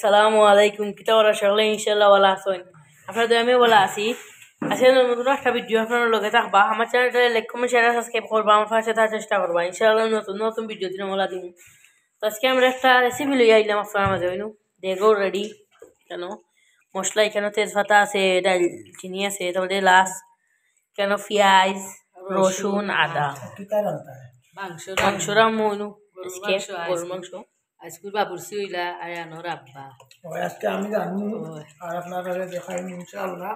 আসসালামু আলাইকুম কিতা ওরা সকলে ইনশাআল্লাহ ভালো আছেন আপনাদের আমি ভালো আছি আজকে নতুন একটা ভিডিও আপনার লগে থাকবা আমার চ্যানেলটা লাইক কমেন্ট শেয়ার সাবস্ক্রাইব করবা আমার পাশে থাকার চেষ্টা করবা ইনশাআল্লাহ নতুন নতুন ভিডিও দিন বলা দিন তো আজকে আমরা একটা রেসিপি লই আইলাম আপনার মাঝে হইনু দেখো রেডি কেন মশলা এখানে তেজপাতা আছে দালচিনি আছে তারপরে এলাচ কেন পেঁয়াজ রসুন আদা মাংস রামুনু আজকে গরুর মাংস আজকে বাবুরসি হইলা আয়ানোর আব্বা আজকে আমি জানি আর আপনারা দেখাই ইনশাআল্লাহ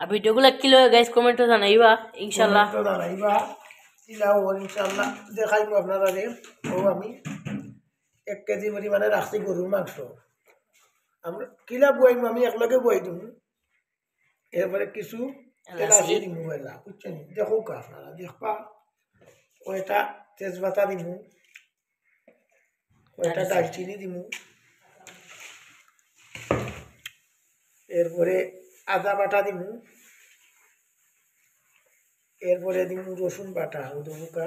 আর ভিডিওগুলো কি লয় গাইস কমেন্টে জানাইবা ইনশাআল্লাহ তো জানাইবা ইলাও ইনশাআল্লাহ দেখাইবো আপনারা ও আমি 1 কেজি পরিমাণে রাখছি গরুর মাংস আমরা কিলা বইম আমি একলগে বই দিম এরপরে কিছু এলাচি দিম বইলা বুঝছেন দেখো কা আপনারা দেখবা ওইটা তেজপাতা দিম ওইটা দালচিনি দিম এরপরে আদা বাটা দিম এরপরে দিম রসুন বাটা উদুকা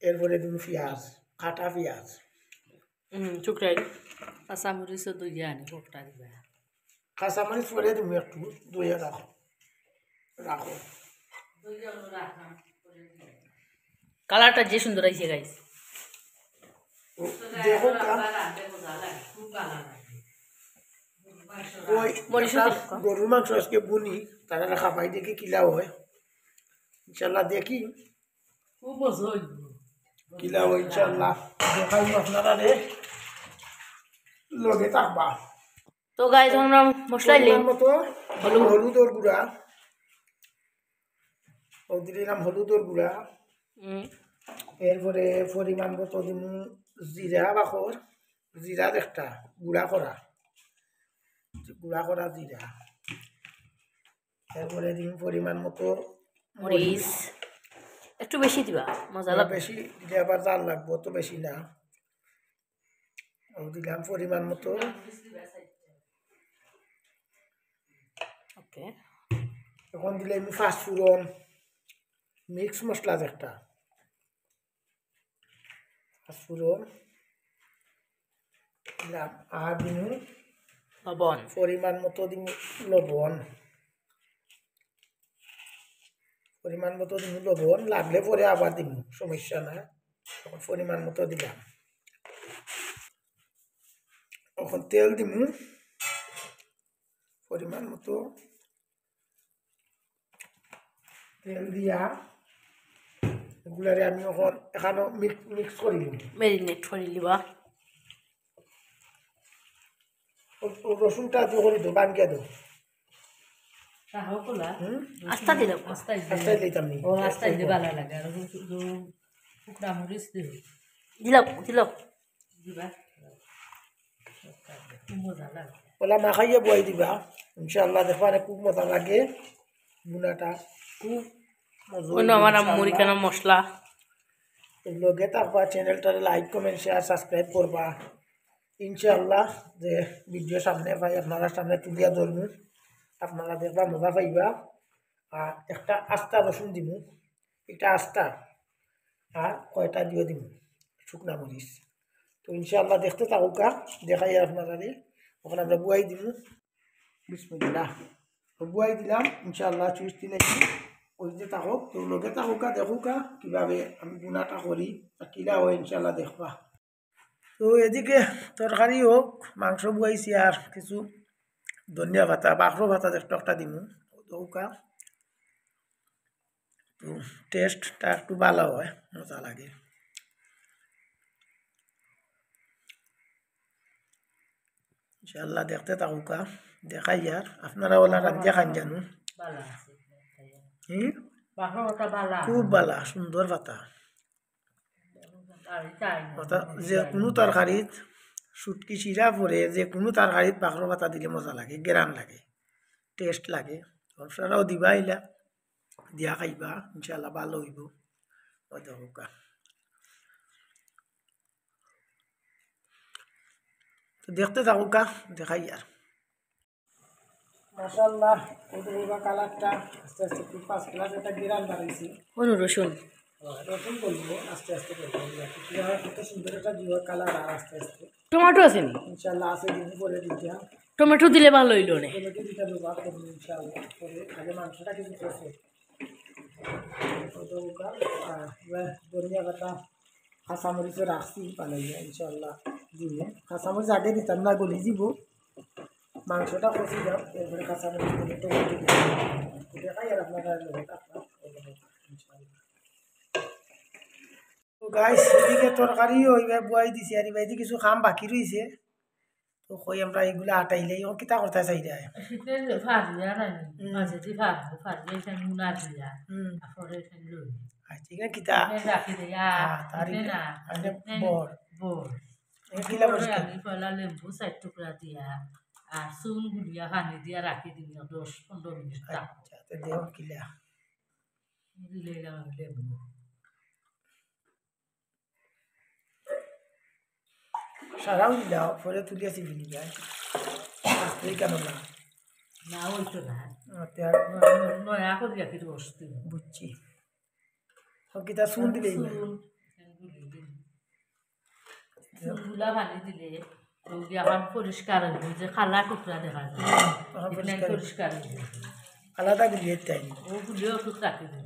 এরপরে দিম পেঁয়াজ কাটা পেঁয়াজ চুকরাই কাঁচামরিচ দুইয়া আনি কোকটা দিবা কাঁচামরিচ পরে দিম একটু দইয়া রাখো রাখো কালারটা যে সুন্দর আইছে গাইস দেখো ওই গরুর মাংস আজকে বুনি তারা খাবাই দেখি কিলা হয় ইনশাল্লাহ দেখি কিলা হয় ইনশাল্লাহ দেখাই আপনারা লগে থাকবা তো গাইস আমরা মশলা দিলাম মতো হলুদর গুঁড়া দিলাম হলুদর গুঁড়া এরপরে পরিমাণ মতো দিন জিরা বাখর জিরা একটা গুঁড়া করা জিরা এরপরে দিন পরিমাণ মতো মরিচ একটু বেশি দিবা মজা লাগবে বেশি দিলে আবার জাল লাগবো তো বেশি না দিলাম পরিমাণ মতো ওকে এখন দিলে আমি পাঁচফোড়ন মিক্স মশলা একটা পাঁচফোড়ন দিলাম আর দিন লবণ পরিমাণ মতো দিন লবণ লাগলে পরে আবার দিন সমস্যা না তখন পরিমাণ মতো দিলাম এখন তেল দিম পরিমাণ মতো তেল দিয়া এগুলারে আমি এখন এখানে মিক্স করি মেরিনেট করে লিবা রসুনটা দিয়ে করে দো বাঙ্গিয়া দো আস্তা দিলাম আস্তাই দিতাম নি ও আস্তা দিলে ভালো লাগে আর শুকনা মরিচ দিলাম দিবা মজা লাগে ওলা মাখাইয়া বই দিবা ইনশাআল্লাহ দেখবা খুব মজা লাগে বুনাটা খুব অন্য আমার মুড়ি কেন মশলা লগে থাকবা চ্যানেলটারে লাইক কমেন্ট শেয়ার সাবস্ক্রাইব করবা ইনশাআল্লাহ যে ভিডিও সামনে পাই আপনারা সামনে তুলিয়া ধরবো আপনারা দেখবা মজা পাইবা আর একটা আস্তা রসুন দিব এটা আস্তা আর কয়টা দিয়ে দিব শুকনা মরিচ তো ইনশাআল্লাহ দেখতে থাকুকা দেখাই আপনারা ওখানে আমরা বুয়াই দিব বিসমিল্লাহ বুয়াই দিলাম ইনশাআল্লাহ চুইস দিলে ওই যে থাকুক তো লগে থাকুকা দেখুকা কীভাবে আমি গুণাটা করি আর কিলা হয় ইনশাআল্লাহ দেখবা তো এদিকে তরকারি হোক মাংস বুয়াইছি আর কিছু ধনিয়া ভাতা বাখরো ভাতা একটা দিব দৌকা তো টেস্টটা একটু ভালো হয় মজা লাগে ইনশাআল্লাহ দেখতে থাকুকা দেখাই আর আপনারা ওলা রাজ্যা খান জানো খুব ভালা সুন্দর ভাতা যে কোনো তরকারিত সুটকি চিরা পরে যে কোনো তরকারিত বাখরো ভাতা দিলে মজা লাগে গেরান লাগে টেস্ট লাগে আপনারাও দিবা ইলা দিয়া খাইবা ইনশাআল্লাহ ভালো হইব দেখুকা তো দেখতে থাকুকা দেখাই আর মাশাআল্লাহ কালারটা আস্তে আস্তে খুব ফার্স্ট ক্লাস একটা গেরান বাড়াইছি রসুন রসুন বলবো আস্তে আস্তে করবো কত সুন্দর একটা জিওর কালার আর আস্তে আস্তে টমেটো আছে নি ইনশাল্লাহ আছে দিন পরে দিতে টমেটো দিলে ভালো হইল না টমেটো দিতে ব্যবহার করবো ইনশাল্লাহ পরে আগে মাংসটা কিছু করছে ধনিয়া পাতা কাঁচামরিচও রাখছি পালাইয়া ইনশাল্লাহ দিনে কাঁচামরিচ আগে দিতাম না গলি দিব মাংসটা কষি দাও এরপরে কাঁচামরিচ দিলে টমেটো দিব দেখাই আর আপনারা গাইস এদিকে তরকারি ওইভাবে বুয়াই দিছে আর এবার কিছু খাম বাকি রয়েছে তো কই আমরা এইগুলা আটাইলেই ও কিতা করতে চাই যায় আচ্ছা কিতা বড় এগুলা লেম্বু 4 টুকরা দিয়া আর চুন গুলিয়া পানি দিয়া রাখি দিবি 10-15 মিনিট আচ্ছা তো দেও কিলা দিলে লেম্বু সারাও দিলাও পরে তুলিয়াছি ফিলি যায় আসতেই কেন না না ওইতো না আচ্ছা নয়া করে রাখি বসতে বুঝছি সব কিতা শুন দিলেই না চুনগুলা পানি দিলে এখন পরিষ্কার হইব যে খালা টুকরা দেখা যায় পরিষ্কার হইব আলাদা গুলিয়ে তাই ওগুলিও একটু রাখি দিন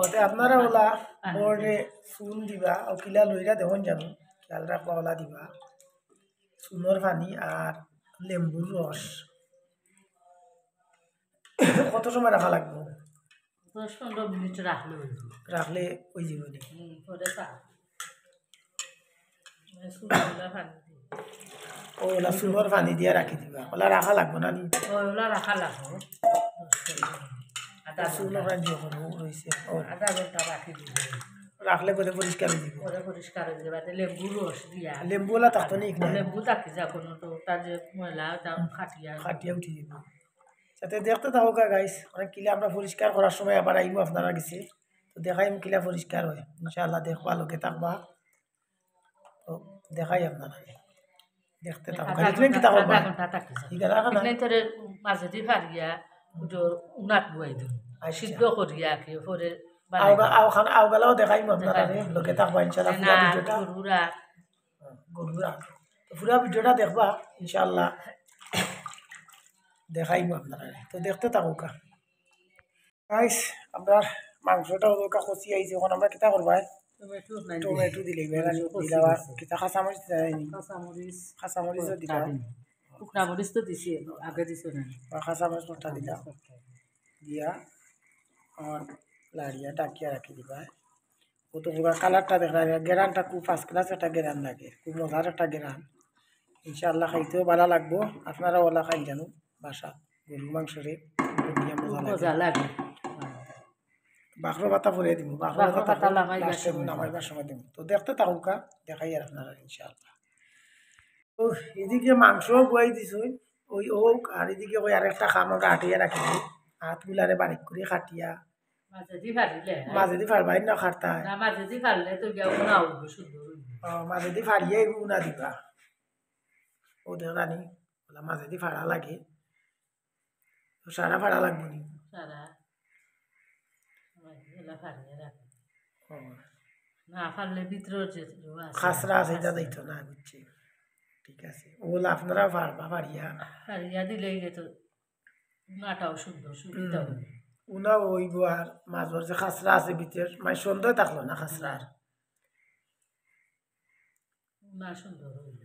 ওতে আপনারা ওলা বোর্ডে চুন দিবা ও কিলা লইরা দেখুন জানো খেয়াল রাখবা ওলা দিবা চুনোর পানি আর লেম্বুর রস কত সময় রাখা লাগবে 10-15 মিনিট রাখলে রাখলে ওই জীবনে পরে চুনগুলা পানি ওলা চুনোর পানি দিয়ে রাখি দিবা ওলা রাখা লাগবে না নি ওলা রাখা লাগবে চুনোর পানি দিয়ে রয়েছে আধা ঘন্টা রাখি দিবে রাখলে পরে পরিষ্কার হয়ে যাবে পরে পরিষ্কার হয়ে যাবে লেম্বু রস দিয়া লেম্বু ওলা থাকতো না লেম্বু থাকি যা কোনো তো তার যে ময়লা তা খাটিয়া উঠে যাবে যাতে দেখতে থাকো গাইস অনেক কিলা আমরা পরিষ্কার করার সময় আবার আইব আপনারা গেছে তো দেখাই কিলা পরিষ্কার হয় ইনশাআল্লাহ দেখবা লোকে থাকবা তো দেখাই আপনারা দেখতে থাকো দেখলেন কি থাকো মাঝে দিয়ে ফারিয়া উনাত বই দিন সিদ্ধ করিয়া কি পরে আওগালাও দেখাই আপনারা লোকে থাকবা ইনশাআল্লাহ গরুরা পুরা ভিডিওটা দেখবা ইনশাআল্লাহ দেখাইব আপনারা তো দেখতে থাকো গাইস আমরা মাংসটা ওকা কষি আইছে এখন আমরা কিতা করবা টমেটো দিলে দিলা কিতা কাঁচামরিচ দিলাইনি কাঁচামরিচও দিলা শুকনা মরিচ তো দিছি আগে দিছো না কাঁচামরিচ মোটা দিলা দিয়া আর লাড়িয়া ডাকিয়া রাখি দিবা ও তো পুরা কালারটা দেখা গেরানটা খুব ফার্স্ট ক্লাস একটা গেরান লাগে খুব মজার একটা গেরান ইনশাআল্লাহ খাইতেও ভালো লাগবো আপনারা ওলা খাই জানো বাসা গরুর মাংসরে মজা লাগে বাখরো পাতা পরে দিব বাখরো পাতা নামাইবার সময় দিব তো দেখতে থাকুকা দেখাই আর আপনারা ইনশাআল্লাহ তো এদিকে মাংস বয়াই দিছো ওই হোক আর এদিকে ওই আরেকটা খাম আমরা আটিয়া রাখি দিই হাতগুলারে বারিক করে খাটিয়া মাঝেদি ফারবাই না খারতা মাঝেদি ফারলে তো মাঝেদি ফারিয়ে উনা দিবা ও দেখানি মাঝেদি ফাড়া লাগে তো সারা ফাড়া লাগবে নি না ফারলে ভিতরে খাসরা আছে এটা যাইতো না বুঝছি ঠিক আছে ওগুলো আপনারা ফারবা ফারিয়া ফারিয়া দিলেই তো নাটাও সুন্দর সুবিধা হবে উনা ওইব আর মাঝর যে খাসরা আছে ভিতর মানে সুন্দর থাকলো না খাসরার না সুন্দর হইল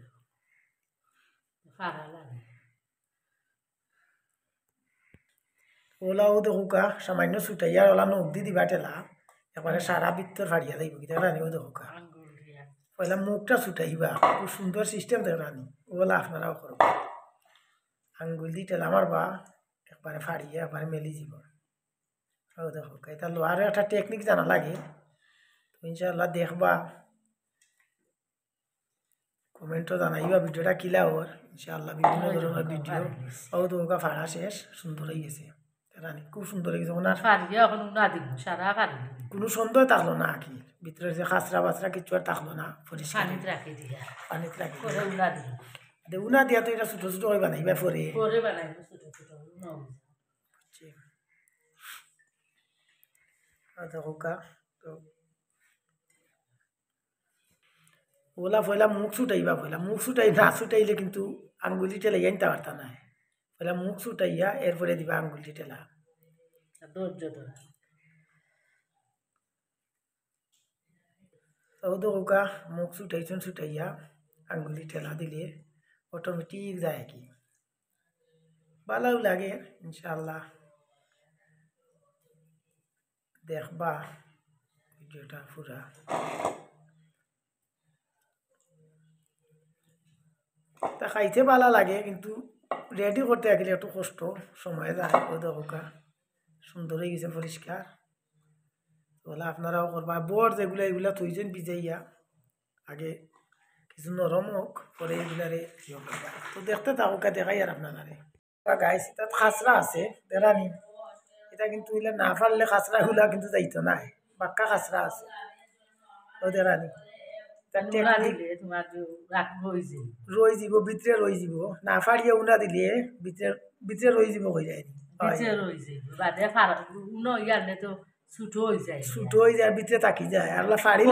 ফাড়া লাগে ওলাও দেখুকা সামান্য ছুটাইয়া ওলা নখ দি দিবা টেলা একবারে সারা ভিতর ফাড়িয়া যাইব কিতা রানিও দেখুকা পয়লা মুখটা ছুটাইবা খুব সুন্দর সিস্টেম দেখ রানি ওলা আপনারাও করব আঙ্গুল দি টেলা মারবা একবারে ফাড়িয়া একবারে মেলি যাব ও দেখুকা এটা লোয়ার একটা টেকনিক জানা লাগে ইনশাআল্লাহ দেখবা কমেন্টও জানাইবা ভিডিওটা কিলা ওর ইনশাআল্লাহ বিভিন্ন ধরনের ভিডিও ও তোমাকে ফাড়া শেষ সুন্দর হয়ে গেছে রানি খুব সুন্দর হয়ে গেছে ওনার কোনো সন্দেহ থাকলো না কি ভিতরে যে খাসরা বাসরা কিছু আর থাকলো না পরিষ্কার পানিতে রাখি উনা দিয়া তো এটা ছোটো ছোটো করে বানাইবা পরে দেখোকা তো ওলা পয়লা মুখ ছুটাইবা পয়লা মুখ ছুটাই না ছুটাইলে কিন্তু আঙ্গুলি টেলাই আনতে পারতা না পয়লা মুখ ছুটাইয়া এরপরে দিবা আঙ্গুলি টেলা ধৈর্য ধরা তো ওকা মুখ ছুটাইছন ছুটাইয়া আঙ্গুলি টেলা দিলে অটোমেটিক যায় কি ভালো লাগে ইনশাআল্লাহ দেখবা ভিডিওটা পুরা তা খাইতে ভালো লাগে কিন্তু রেডি করতে গেলে একটু কষ্ট সময় যায় ও দেখা সুন্দর হয়ে গেছে পরিষ্কার বলে আপনারাও করবা বড় যেগুলো এগুলা থইছেন ভিজাইয়া আগে কিছু নরম হোক পরে এগুলারে তো দেখতে থাকুকা দেখাই আর আপনারা গাইস এটা খাসরা আছে দেখানি এটা কিন্তু এগুলা না পারলে খাসরাগুলা কিন্তু যাইতো না পাক্কা খাসরা আছে ও দেখানি রই যাব ভিতরে রই যাব না ফাড়িয়ে উনা দিলে ভিতরে রই যাব হয়ে যায় ছোট হয়ে যায় ভিতরে তাকি যায় আর ফাড়ি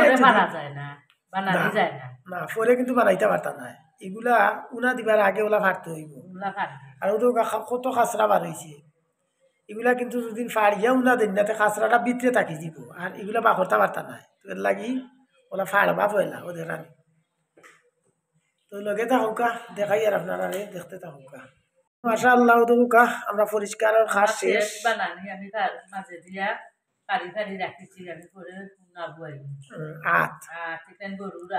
না ফলে কিন্তু বানাইতে পারতা না এগুলা উনা দিবার আগে ওলা ফাড়তে হইব আর কত খাসরা বার হয়েছে এগুলা কিন্তু যদি ফাড়িয়া উনা দেন না খাসরাটা ভিতরে তাকি দিব আর এগুলা বাকরতে পারতা না এর লাগি ওলা ফাড়বা পয়লা ওদের রানি তো লগে থাকুকা দেখাই আর আপনারা দেখতে থাকুকা মাশাআল্লাহ দেখুকা আমরা পরিষ্কার আর খাস শেষ বানানি আমি মাঝে দিয়া কারি কারি রাখিছি আমি পরে নাবুয়াই চিকেন গরুর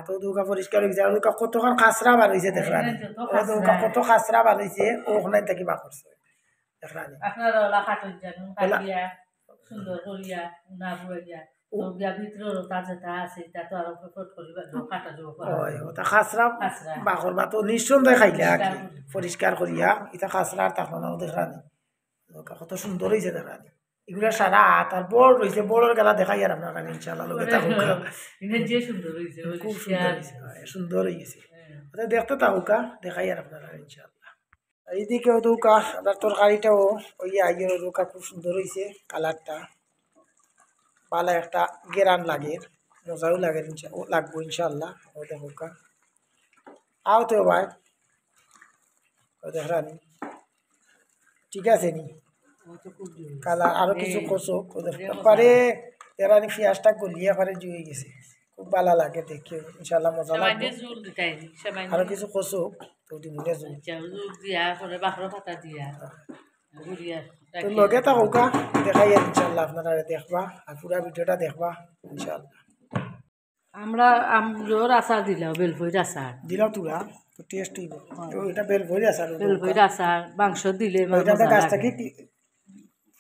তো দুকা পরিষ্কার হয়ে গেছে আর কতক্ষণ খাসরা বার হয়েছে দেখলানি কত খাসরা বার হয়েছে ওখানে থেকে বা করছে দেখলানি আপনারা ওলা কাটুন জানো কাটিয়া সুন্দর করিয়া নাবুয়াইয়া নিঃসন্দেহে খাইলে পরিষ্কার করিয়া এটা খাসরা তখন দেখলানি কত সুন্দর হয়েছে দেখলানি এগুলা সারা হাত আর বড় রয়েছে বড়োর গেলা দেখাই আর আপনার ইনশাআল্লাহ খুব সুন্দর হয়ে গেছে দেখতে থাকুকা দেখাই আর আপনারা ইনশাআল্লাহ এইদিকেও দৌকা আপনার তরকারিটাও ওই আইয়ের দৌকা খুব সুন্দর হয়েছে কালারটা ভালো একটা গেরান লাগে মজাও লাগে লাগবো ইনশাআল্লাহ ও দেখুকা আও তো ভাই ও দেখরানি ঠিক আছে নি কালার আরো কিছু কষক পারে তেরানি পেঁয়াজটা গলিয়ে পারে জুয়ে গেছে খুব ভালো লাগে দেখে ইনশাআল্লাহ মজা লাগবে আরো কিছু কষক তো দিনে তো লগে থাকুকা দেখাই ইনশাআল্লাহ আপনারা দেখবা আর পুরা ভিডিওটা দেখবা ইনশাআল্লাহ আমরা আমলোর আচার দিলাম বেলফইর আচার দিলাম তোরা তো টেস্ট হইব এটা বেলফইর আচার বেলফইর আচার মাংস দিলে গাছটাকে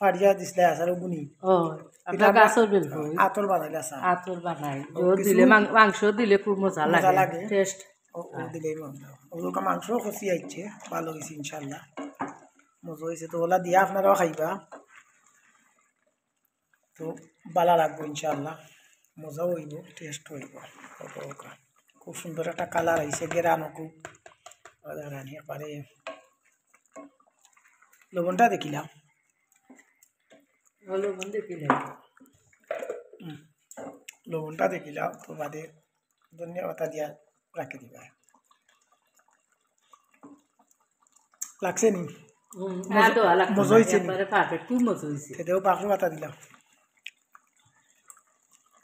ফাড়িয়া দিছিলে আচার বুনি আমরা গাছর বেলফই আতর বানাইলে আচার আতর বানাই দিলে মাংস দিলে খুব মজা লাগে টেস্ট ও দিলেই মজা ওগুলো মাংস খসি আইছে ভালো হয়েছে ইনশাআল্লাহ মজা হয়েছে তো ওলা দিয়া আপনারাও খাইবা তো ভালো লাগবে ইনশাআল্লাহ মজাও হইব টেস্ট হইব খুব সুন্দর একটা কালার আইছে গেরানো খুব রানি একবারে লবণটা দেখিলাম লবণটা দেখিলাম তো বাদে ধন্যবাদ দিয়া রাখি দিবা লাগছে নি মজা হয়েছে সেটাও বাঁকড়ো পাতা দিলাম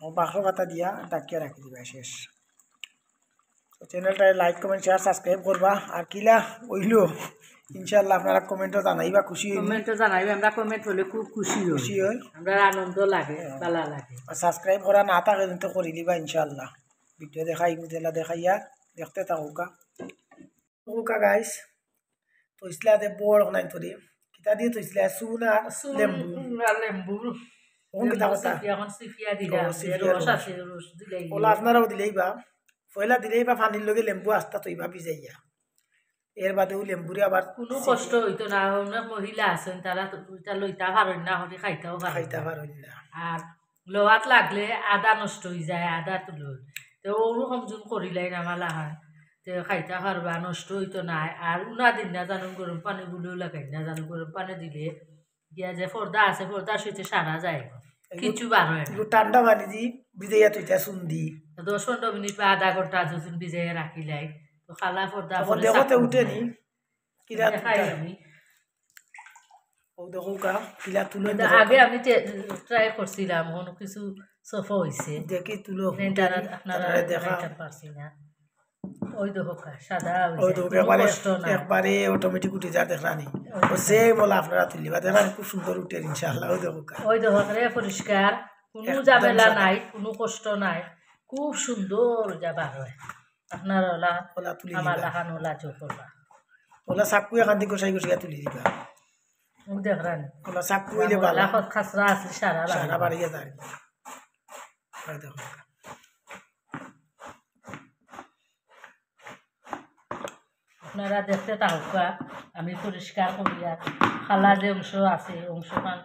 বাঁকড়ো পাতা দিয়া ডাকিয়া রাখি দিবা শেষ তো চ্যানেলটা লাইক কমেন্ট শেয়ার সাবস্ক্রাইব করবা আর কিলা হইল ইনশাআল্লাহ আপনারা কমেন্টও জানাইবা খুশি আমরা কমেন্ট হলে খুব খুশি হই আমরা আনন্দ লাগে ভালো লাগে আর সাবস্ক্রাইব করা না থাকে কিন্তু করে দিবা ইনশাআল্লাহ ভিডিও দেখাই দিলা দেখাইয়া দেখতে থাকুকা গাইস তো ইসলাতে বড় নাই তোরে কিতা দিয়ে তো ইসলা সুনা লেম্বু কোন কিতা কথা এখন সিফিয়া দিলা রস আছে রস দিলাই ওলা আপনারাও দিলেইবা পয়লা দিলেইবা পানির লগে লেম্বু আস্তা তৈবা ভিজাইয়া এর বাদেও লেম্বুরে আবার কোনো কষ্ট হইতো না অনেক মহিলা আছেন তারা লইতা পারেন না হলে খাইতে পারেন না আর লোহাত লাগলে আদা নষ্ট হয়ে যায় আদা তুলো তো ওরকম জুন করিলাই না মালা হয় তো খাইতে পারবা নষ্ট হইতো না আর উনা দিন না জানো গরম পানি গুলিও লাগাই না জানো গরম পানি দিলে গিয়া যে পর্দা আছে পর্দার সাথে সারা যায় কিছু বার হয় ঠান্ডা পানি দি ভিজাইয়া তুইটা চুন দি 10-15 মিনিট বা আধা ঘন্টা যখন ভিজাই রাখিলাই তো খালা পর্দা তখন পরে দেখতে চাকু উঠেনি কিলা দেখাই আমি ও দেখো কা কিলা তুলো কিন্তু আগে আমি ট্রাই করছিলাম কোনো কিছু সফা হয়েছে দেখি তুলো আপনারা দেখা দেখাইতে পারছি না ওই দেখো সাদা ওই হয়েছে তো কোনো একবারে কষ্ট না একবারে অটোমেটিক উঠে যা দেখলানি ও সেম বলা আপনারা তুলিবা দেখলানি খুব সুন্দর উঠে ইনশাআল্লাহ ওই দেখো কা ওই দেখো রে পরিষ্কার কোনো একদম ঝামেলা সাদা। নাই কোনো কষ্ট নাই খুব সুন্দর যাবার হয় আপনার ওলা ওলা তুলি আমার দিবা লাখান ওলা চোখ করবা ওলা চাকু এখান থেকে গোসাই গোসাই তুলি দিবা ও দেখরান ওলা চাকু হইলে ভালো লাখত খাসরা আছে সারা সারা লাগে বাড়িয়ে যায় ওই দেখো আপনারা দেখতে থাকুকা আমি পরিষ্কার করিয়া খালা যে অংশ আছে অংশমান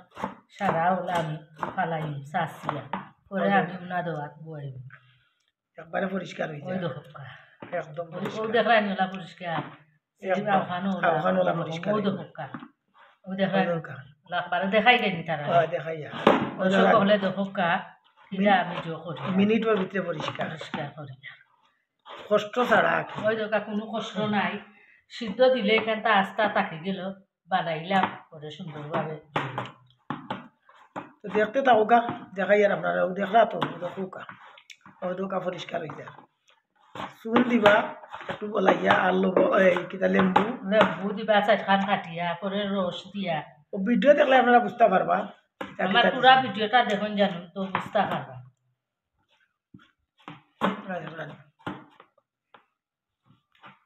সারা ওলা আমি ফালাইম চাচিয়া পরে আমি উনা দেওয়াত বইম একবারে পরিষ্কার হয়ে ওই যায় দেখুকা একদম ও পরিষ্কার দেখরান ওলা পরিষ্কার একদম। আওখানো ওলা পরিষ্কার ও দেখুকা ও দেখরান ওই দেখো। লাখবারে দেখাই দেয়নি তারা দেখাইয়া দর্শক হলে দেখুকা কিরা আমি জো করি মিনিটের ভিতরে পরিষ্কার পরিষ্কার করি কষ্ট ছাড়া ওই দেখা কোনো কষ্ট নাই সিদ্ধ দিলে এখানটা আস্তা তাকে গেল বানাইলাম পরে সুন্দরভাবে তো দেখতে থাকো কা দেখাই আর আপনারা ও দেখলা তো ও দেখো কা ও দেখো পরিষ্কার হয়ে যায় চুন দিবা একটু বলাইয়া আর লব এই কিতা লেম্বু লেবু দিবা চারখান কাটিয়া পরে রস দিয়া ও ভিডিও দেখলে আপনারা বুঝতে পারবা কিতা আমার কিতা পুরা ভিডিওটা দেখুন জানুন তো বুঝতে পারবা দিছে।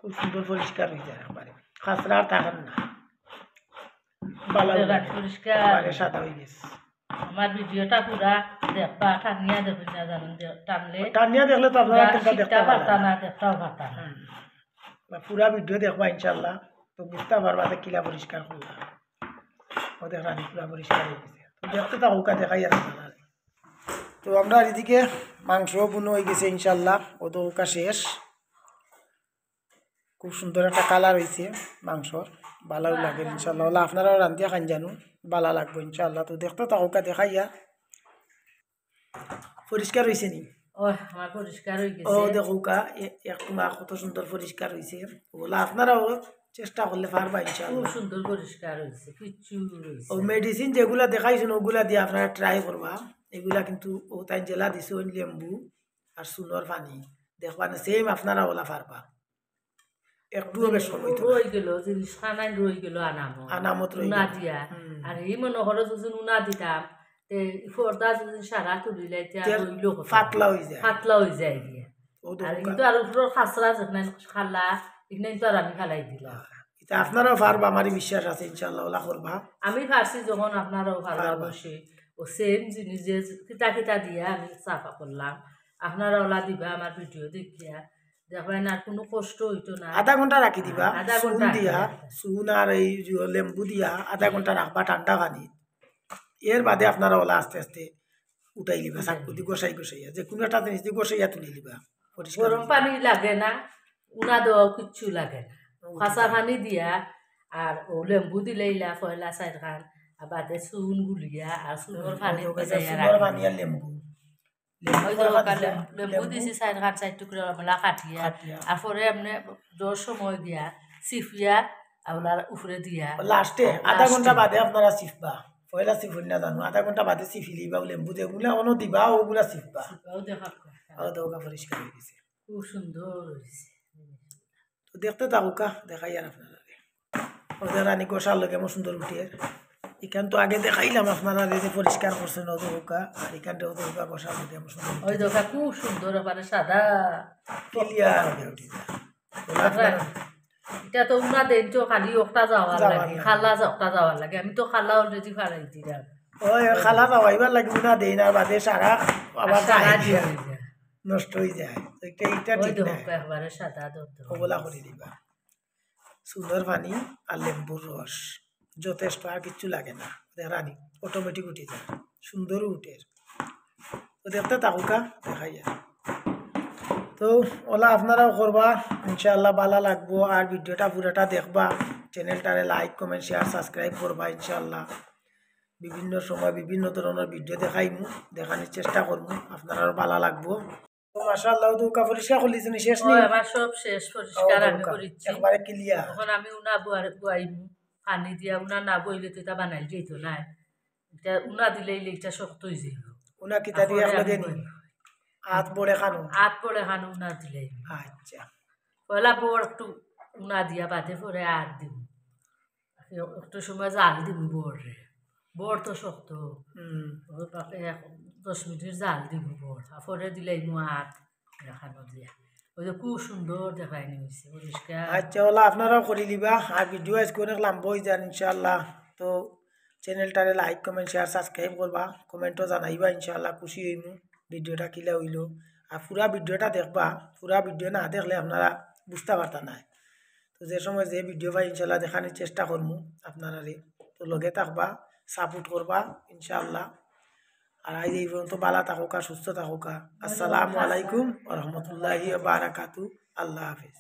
খুব সুন্দর পরিষ্কার হয়ে যায় একবারে খাসরা আর থাকেন না বালা রাত পরিষ্কার একবারে সাদা হয়ে গেছে আমার ভিডিওটা পুরা দেখবা টানিয়া দেখুন না জানুন টানলে টানিয়া দেখলে তো আপনারা পুরা দেখতে শীতটা পারতা পারবেন না দেখতেও পারতা না পুরা ভিডিও দেখবা ইনশাল্লাহ তো বুঝতে পারবা যে কিলা পরিষ্কার করলা ও দেখলাম পুরা পরিষ্কার হয়ে গেছে তো দেখতে থাকো কা দেখাই আর আপনারা তো আমরা এদিকে মাংস বুনো হয়ে গেছে ইনশাল্লাহ ও তো ওকা শেষ খুব সুন্দর একটা কালার হয়েছে মাংসর ভালো লাগে ইনশাল্লাহ ওলা আপনারাও রান্ধিয়া খান জানো ভালো লাগবে ইনশাল্লাহ তো দেখতে থাকো কা দেখাইয়া পরিষ্কার হয়েছে নি ও আমার পরিষ্কার হয়ে ও গেছে দেখো কা একটু মা কত সুন্দর পরিষ্কার হয়েছে ওলা আপনারাও চেষ্টা করলে পারবা খুব ইনশাল্লাহ সুন্দর পরিষ্কার হয়েছে কিচ্ছু রয়েছে ও মেডিসিন যেগুলা দেখাইছেন ওগুলা দিয়ে আপনারা ট্রাই করবা এগুলা কিন্তু ও তাই জেলা দিছে ওই লেম্বু আর সুন্দর পানি দেখবা না সেম আপনারা ওলা পারবা একটুও বেশ সময় তো রয়ে গেল জিনিস খানাই রয়ে গেল আনামত আনামত রয়ে উনা গেল। দিয়া হুম। আর এই মনে করো যদি উনা দিতাম তে পর্দা যদি সারা তুলিলে তেল রইল পাতলা হয়ে যায় পাতলা হয়ে যায় গিয়ে ও আর দেখো কিন্তু আর উপর খাসরা যেখানে খালা এখানে তো আর আমি খালাই দিলাম এটা আপনারাও পারবা আমারই বিশ্বাস আছে ইনশাল্লাহ ওলা করবা আমি পারছি যখন আপনারাও ভালো পারবা। বসে ও সেম জিনিস যে কিতা কিতা দিয়া আমি সাফা করলাম আপনারা ওলা দিবা আমার ভিডিও দেখিয়া দেখবেন আর কোনো কষ্ট হইতো না আধা ঘন্টা রাখি দিবা আধা চুন ঘন্টা দিয়া রাখি। চুন আর এই যে লেম্বু দিয়া আধা ঘন্টা রাখবা ঠান্ডা পানি এর বাদে আপনারা ওলা আস্তে আস্তে উঠাই লিবা চাকু দি গোসাই গোসাইয়া যে কোনো একটা জিনিস দিয়ে গোসাইয়া তুলি লিবা পরিষ্কার গরম পানি লাগে না উনা দেওয়াও কিচ্ছু লাগে না কাঁচা পানি দিয়া আর ও লেম্বু দিলেইলা পয়লা চার খান আর বাদে চুন গুলিয়া আর চুনের পানি ভিজাইয়া সুন্দর পানি আর লেম্বু ওই দরকার লেম্বু দিছি চার খান চার টুকরা মেলা কাটিয়া কাটিয়া। আর পরে এমনি জোর সময় দিয়া চিফিয়া আপনার উপরে দিয়া লাস্টে আধা ঘন্টা বাদে আপনারা চিফবা পয়লা চিফুন না জানো আধা ঘন্টা বাদে চিফি লিবা লেম্বু যেগুলা অনো দিবা ওগুলা চিফবা ও দেখা আর দৌকা পরিষ্কার হয়ে গেছে খুব সুন্দর হয়েছে তো দেখতে থাকুকা দেখাই আর আপনারা ওদের রানী কষার লগে আমার সুন্দর উঠিয়ে এখান তো আগে দেখাইলাম আপনারা যে পরিষ্কার করছেন ওদৌকা আর এখানটা ওদৌকা কষার লগে আমার সুন্দর ওই দেখা খুব সুন্দর এবারে সাদা ক্লিয়ার হয়ে উঠি যায় এটা তো উনা দেন তো খালি একটা যাওয়ার যাওয়ার লাগে লাগে। খালা একটা যাওয়ার লাগে আমি তো খালা অলরেডি ফারাই দিলাম ওই খালা যাওয়াইবার লাগবে না দেই না বাদে সারা আবার সারা যায় দিয়ে হয়ে যায়। নষ্ট হয়ে যায় তো এটা ওই ঠিক তো না একবারে সাদা দত্ত ওগুলা করে দিবা সুন্দর পানি আর লেম্বুর রস যথেষ্ট আর কিচ্ছু লাগে না রানি অটোমেটিক উঠে যায় সুন্দরও উঠে তো দেখতে থাকুকা দেখাই যায় তো ওলা আপনারাও করবা ইনশাআল্লাহ ভালো লাগবো আর ভিডিওটা পুরোটা দেখবা চ্যানেলটারে লাইক কমেন্ট শেয়ার সাবস্ক্রাইব করবা ইনশাআল্লাহ বিভিন্ন সময় বিভিন্ন ধরনের ভিডিও দেখাইমু দেখানোর চেষ্টা করবো আপনারাও ভালো লাগবো তো মাশাআল্লাহ দুকা পরিষ্কার করলিছেন শেষ ও নি আমার সব শেষ পরিষ্কার আমি করেছি একবারে ক্লিয়ার এখন আমি উনা বুয়াইম পানি দিয়া উনা না বইলে তো এটা বানাই যেত না এটা উনা দিলে এটা শক্ত হয়ে যাইব উনা কিতা দিয়ে লগে নি হাত বড়ে খানো হাত পড়ে খানো উনা দিলে আচ্ছা পয়লা বড় একটু উনা দিয়া বাদে পরে হাত দিব একটু সময় জাল দিব বড়রে বড় তো শক্ত হুম 10 মিনিট জাল দিব বড় পরে দিলে হাত খানো দিয়া ওই যে খুব সুন্দর দেখায়নি হয়েছে পরিষ্কার আচ্ছা ওলা আপনারাও করে লিবা আর ভিডিও আজকে অনেক লম্বা হয়ে যান ইনশাআল্লাহ তো চ্যানেলটারে লাইক কমেন্ট শেয়ার সাবস্ক্রাইব করবা কমেন্টও জানাইবা ইনশাআল্লাহ খুশি হইমু ভিডিওটা কিলা হইল আর পুরা ভিডিওটা দেখবা পুরা ভিডিও না দেখলে আপনারা বুঝতে পারতা না তো যে সময় যে ভিডিও পাই ইনশাআল্লাহ দেখানোর চেষ্টা করমু আপনারা তো লগে থাকবা সাপোর্ট করবা ইনশাআল্লাহ আর আজ এই পর্যন্ত ভালো থাকুকা সুস্থ থাকুকা আসসালামু আলাইকুম ওয়া রাহমাতুল্লাহি ওয়া বারাকাতুহু আল্লাহ হাফেজ